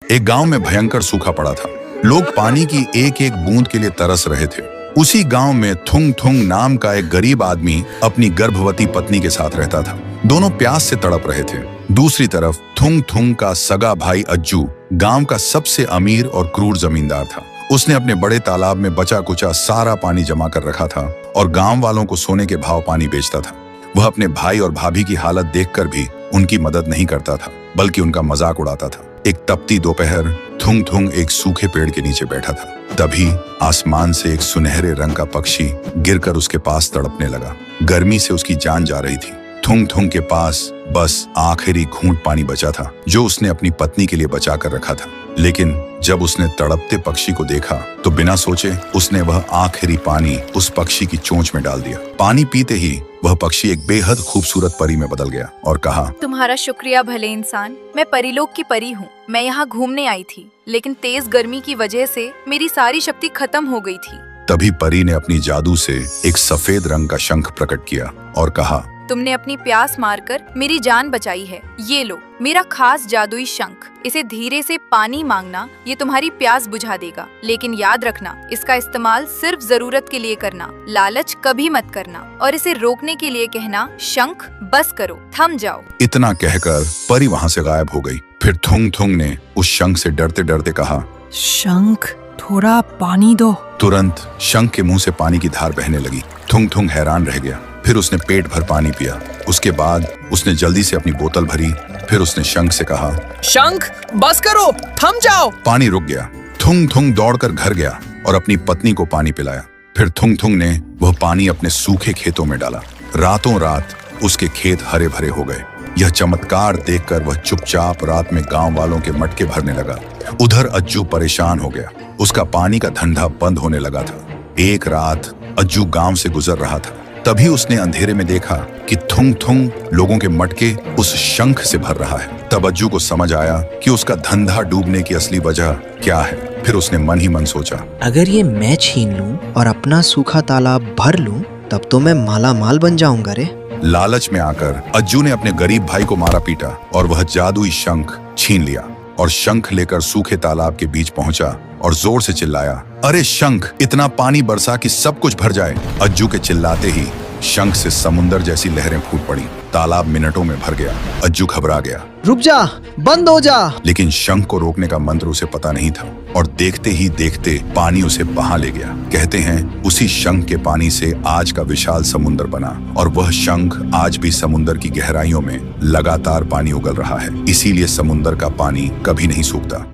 एक गांव में भयंकर सूखा पड़ा था। लोग पानी की एक एक बूंद के लिए तरस रहे थे। उसी गांव में थुंग थुंग नाम का एक गरीब आदमी अपनी गर्भवती पत्नी के साथ रहता था। दोनों प्यास से तड़प रहे थे। दूसरी तरफ थुंग थुंग का सगा भाई अज्जू गांव का सबसे अमीर और क्रूर जमींदार था। उसने अपने बड़े तालाब में बचा कुचा सारा पानी जमा कर रखा था और गांव वालों को सोने के भाव पानी बेचता था। वह अपने भाई और भाभी की हालत देखकर भी उनकी मदद नहीं करता था, बल्कि उनका मजाक उड़ाता था। एक तपती दोपहर थुंग थुंग एक सूखे पेड़ के नीचे बैठा था। तभी आसमान से एक सुनहरे रंग का पक्षी गिरकर उसके पास तड़पने लगा। गर्मी से उसकी जान जा रही थी। थुंग थुंग के पास बस आखिरी घूंट पानी बचा था, जो उसने अपनी पत्नी के लिए बचा कर रखा था। लेकिन जब उसने तड़पते पक्षी को देखा तो बिना सोचे उसने वह आखिरी पानी उस पक्षी की चोंच में डाल दिया। पानी पीते ही वह पक्षी एक बेहद खूबसूरत परी में बदल गया और कहा, तुम्हारा शुक्रिया भले इंसान। मैं परीलोक की परी हूँ। मैं यहाँ घूमने आई थी, लेकिन तेज गर्मी की वजह से मेरी सारी शक्ति खत्म हो गई थी। तभी परी ने अपनी जादू से एक सफेद रंग का शंख प्रकट किया और कहा, तुमने अपनी प्यास मारकर मेरी जान बचाई है। ये लो मेरा खास जादुई शंख। इसे धीरे से पानी मांगना, ये तुम्हारी प्यास बुझा देगा। लेकिन याद रखना, इसका इस्तेमाल सिर्फ जरूरत के लिए करना, लालच कभी मत करना। और इसे रोकने के लिए कहना, शंख बस करो, थम जाओ। इतना कहकर परी वहाँ से गायब हो गई। फिर थुंग थुंग ने उस शंख से डरते डरते कहा, शंख थोड़ा पानी दो। तुरंत शंख के मुंह से पानी की धार बहने लगी। थुंग थुंग हैरान रह गया। फिर उसने पेट भर पानी पिया। उसके बाद उसने जल्दी से अपनी बोतल भरी। फिर उसने शंख से कहा, शंख बस करो, थम जाओ। पानी रुक गया। थुंग थुंग दौड़कर घर गया और अपनी पत्नी को पानी पिलाया। फिर थुंग थुंग ने वह पानी अपने सूखे खेतों में डाला। रातों रात उसके खेत हरे भरे हो गए। यह चमत्कार देखकर वह चुपचाप रात में गांव वालों के मटके भरने लगा। उधर अज्जू परेशान हो गया। उसका पानी का धंधा बंद होने लगा था। एक रात अज्जू गांव से गुजर रहा था। तभी उसने अंधेरे में देखा कि थुंग थुंग लोगों के मटके उस शंख से भर रहा है। तब अज्जू को समझ आया कि उसका धंधा डूबने की असली वजह क्या है। फिर उसने मन ही मन सोचा, अगर ये मैं छीन लूं और अपना सूखा तालाब भर लूं, तब तो मैं माला माल बन जाऊंगा रे। लालच में आकर अज्जू ने अपने गरीब भाई को मारा पीटा और वह जादुई शंख छीन लिया और शंख लेकर सूखे तालाब के बीच पहुंचा और जोर से चिल्लाया, अरे शंख, इतना पानी बरसा कि सब कुछ भर जाए। अज्जू के चिल्लाते ही शंख से समुंदर जैसी लहरें फूट पड़ी। तालाब मिनटों में भर गया। अज्जू घबरा गया। रुक जा, बंद हो जा। लेकिन शंख को रोकने का मंत्र उसे पता नहीं था और देखते ही देखते पानी उसे बहा ले गया। कहते हैं उसी शंख के पानी से आज का विशाल समुद्र बना और वह शंख आज भी समुद्र की गहराइयों में लगातार पानी उगल रहा है। इसीलिए समुद्र का पानी कभी नहीं सूखता।